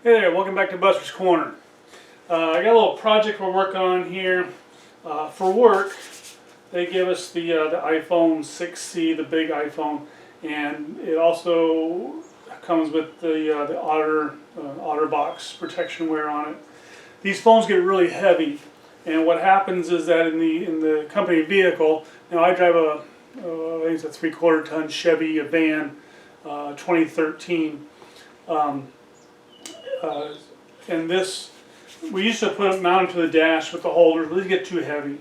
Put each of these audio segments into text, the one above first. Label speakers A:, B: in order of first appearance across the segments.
A: Hey there, welcome back to Buster's Corner. I got a little project we're working on here. For work, they give us the iPhone 6C, the big iPhone, and it also comes with the Otter Box protection wear on it. These phones get really heavy, and what happens is that in the company vehicle, now I drive I think it's a 3/4 ton Chevy van, 2013. And this, we used to put it mounted to the dash with the holders, but these get too heavy.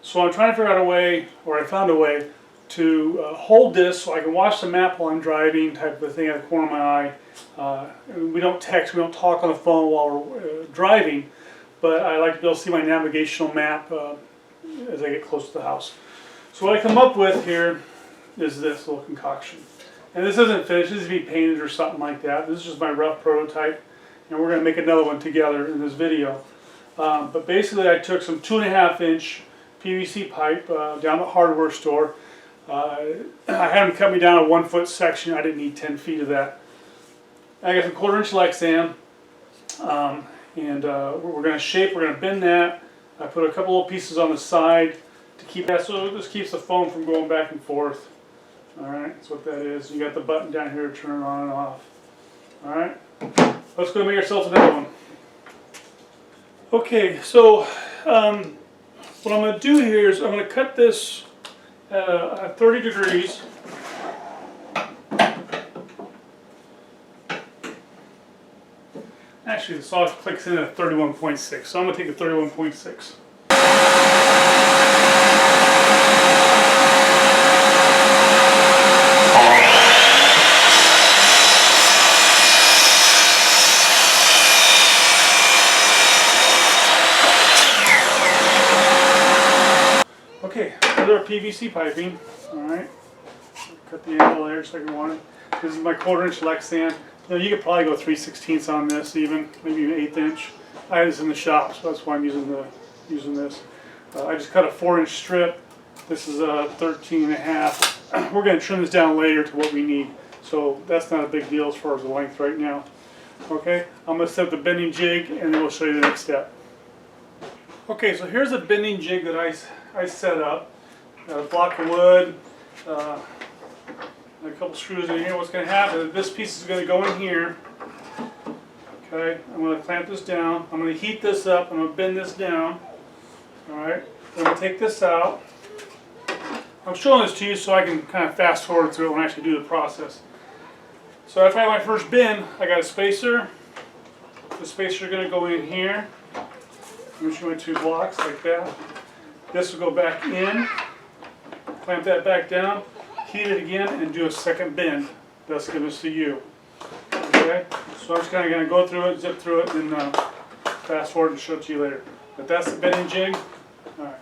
A: So I'm trying to figure out a way, or I found a way, to hold this so I can watch the map while I'm driving, type of thing, out of the corner of my eye. We don't text, we don't talk on the phone while we're driving, but I like to be able to see my navigational map as I get close to the house. So what I come up with here is this little concoction. And this isn't finished, this is to be painted or something like that. This is just my rough prototype. And we're going to make another one together in this video. But basically I took some 2.5-inch PVC pipe down the hardware store. I had them cut me down a 1-foot section. I didn't need 10 feet of that. I got some 1/4-inch lexan. We're going to shape, we're going to bend that. I put a couple of pieces on the side to keep that, so this keeps the phone from going back and forth. Alright, that's what that is. You got the button down here to turn it on and off. Alright. Let's go make ourselves another one. Okay, so what I'm going to do here is I'm going to cut this at 30 degrees. Actually, the saw clicks in at 31.6, so I'm going to take the 31.6. Okay, there's our PVC piping. Alright, cut the angle there just like we wanted. This is my 1/4-inch lexan. You could probably go 3/16 on this, even maybe an 1/8 inch. I had this in the shop, so that's why I'm using this. I just cut a 4-inch strip. This is a 13.5. We're going to trim this down later to what we need, so that's not a big deal as far as the length right now. Okay, I'm going to set the bending jig, and then we'll show you the next step. Okay, so here's a bending jig that I set up. Got a block of wood, and a couple screws in here. What's going to happen is this piece is going to go in here. Okay, I'm going to clamp this down. I'm going to heat this up. I'm going to bend this down. Alright, then we'll take this out. I'm showing this to you so I can kind of fast forward through it when I actually do the process. So after I have my first bend, I got a spacer. The spacer is going to go in here. I'm going to show my 2 blocks like that. This will go back in, clamp that back down, heat it again, and do a second bend. That's going to see you. Okay? So I'm just kind of going to go through it, zip through it, and then fast forward and show it to you later. But that's the bending jig. Alright.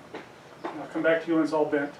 A: I'll come back to you when it's all bent.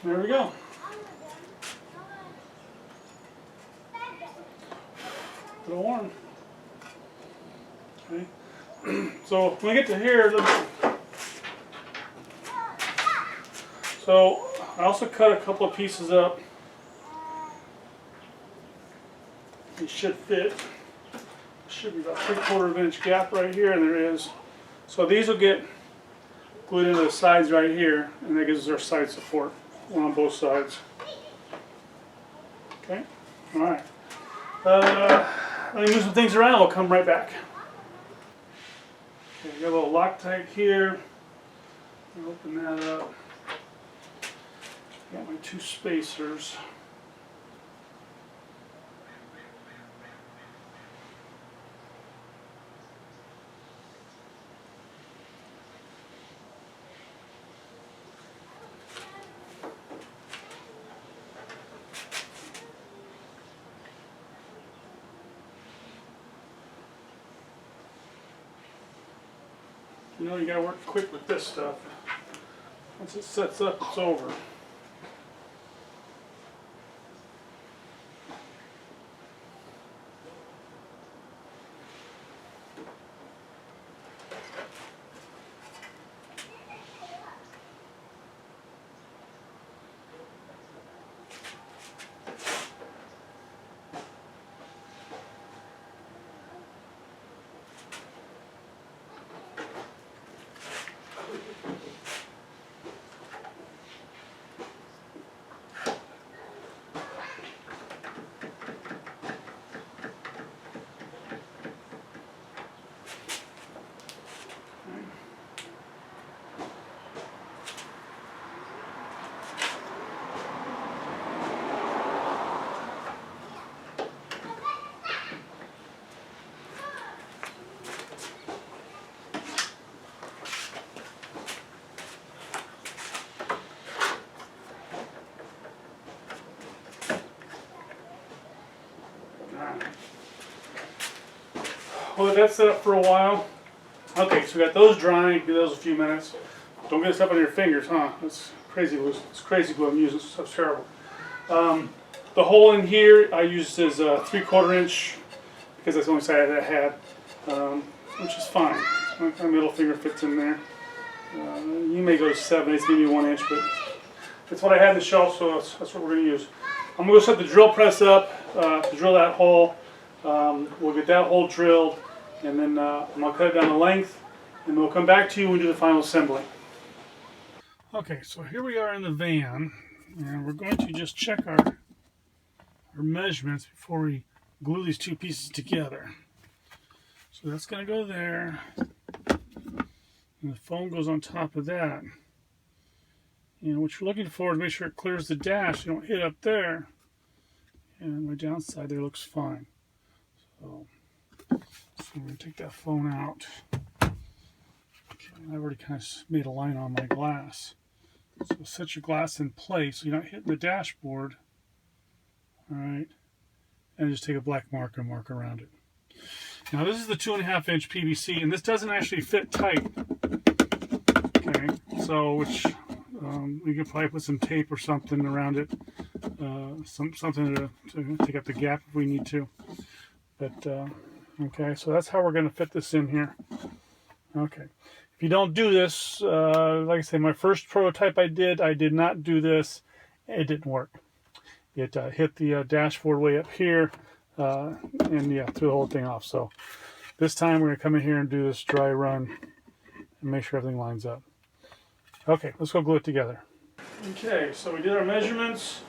A: There we go. A little warm. Okay. So when we get to here, so I also cut a couple of pieces up. It should fit. Should be about 3/4 inch gap right here, and there is. So these will get glue it into the sides right here, and that gives us our side support, one on both sides. Okay, all right. Let me move some things around. We'll come right back. Okay, got a little Loctite here. I'll open that up. Got my 2 spacers. You know, you gotta work quick with this stuff. Once it sets up, it's over. Well, that's set up for a while. Okay, so we got those drying. Give those a few minutes. Don't get stuff on your fingers, huh? That's crazy glue. It's crazy glue I'm using. This stuff's terrible. The hole in here I used is a 3/4 inch because that's the only side I had, which is fine. My middle finger fits in there. You may go to 7/8, maybe 1 inch, but that's what I had on the shelf, so that's what we're going to use. I'm going to set the drill press up to drill that hole. We'll get that hole drilled, and then I'm going to cut it down the length, and we'll come back to you when we do the final assembly. Okay, so here we are in the van, and we're going to just check our measurements before we glue these 2 pieces together. So that's going to go there, and the foam goes on top of that. And what you're looking for is make sure it clears the dash, you don't hit up there, and my downside there looks fine. So I'm going to take that foam out. Okay, I've already kind of made a line on my glass. So set your glass in place so you're not hitting the dashboard. Alright, and just take a black marker and mark around it. Now this is the 2.5 inch PVC, and this doesn't actually fit tight. Okay, so we could probably put some tape or something around it, something to take up the gap if we need to. But okay, so that's how we're going to fit this in here. Okay, if you don't do this, like I said, my first prototype I did not do this. It didn't work. It hit the dashboard way up here, and yeah, threw the whole thing off. So this time we're going to come in here and do this dry run and make sure everything lines up. Okay, let's go glue it together. Okay, so we did our measurements.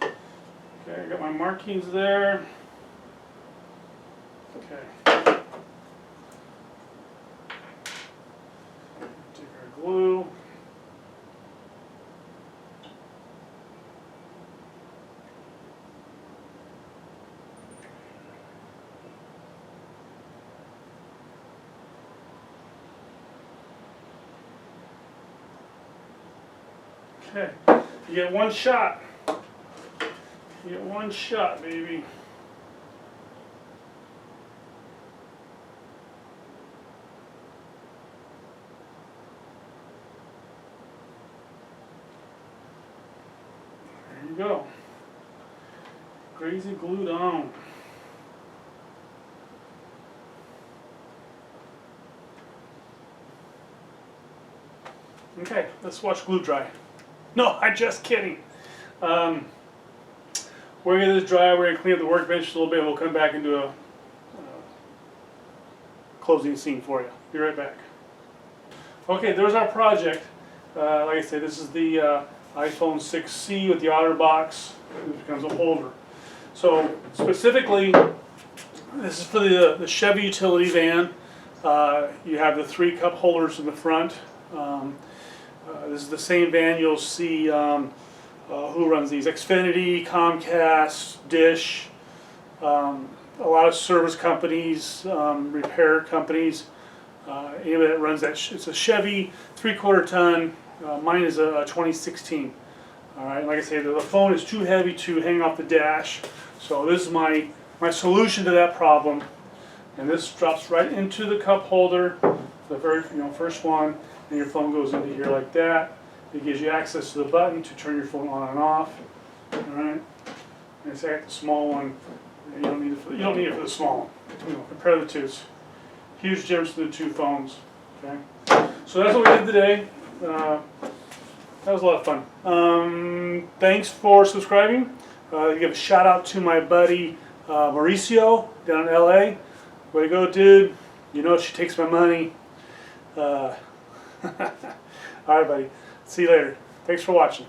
A: Okay, I got my markings there. Okay. Take our glue. Okay, you get one shot. You get one shot, baby. There you go. Crazy glued on. Okay, let's watch glue dry. No, I'm just kidding. We're going to get this dry. We're going to clean up the workbench a little bit. We'll come back and do a closing scene for you. Be right back. Okay, there's our project. Like I said, this is the iPhone 6C with the Otter Box. It becomes a holder. So specifically, this is for the Chevy utility van. You have the 3 cup holders in the front. This is the same van you'll see. Who runs these? Xfinity, Comcast, Dish. A lot of service companies, repair companies. Anybody that runs that, it's a Chevy 3/4 ton. Mine is a 2016. All right, like I say, the phone is too heavy to hang off the dash. So this is my solution to that problem. And this drops right into the cup holder, the very first one, and your phone goes into here like that. It gives you access to the button to turn your phone on and off. All right, and it's like the small one. You don't need it for the small one. Compare the two. It's huge difference to the 2 phones. Okay, so that's what we did today. That was a lot of fun. Thanks for subscribing. Give a shout out to my buddy Mauricio down in LA. Way to go, dude. You know she takes my money. Alright, buddy. See you later. Thanks for watching.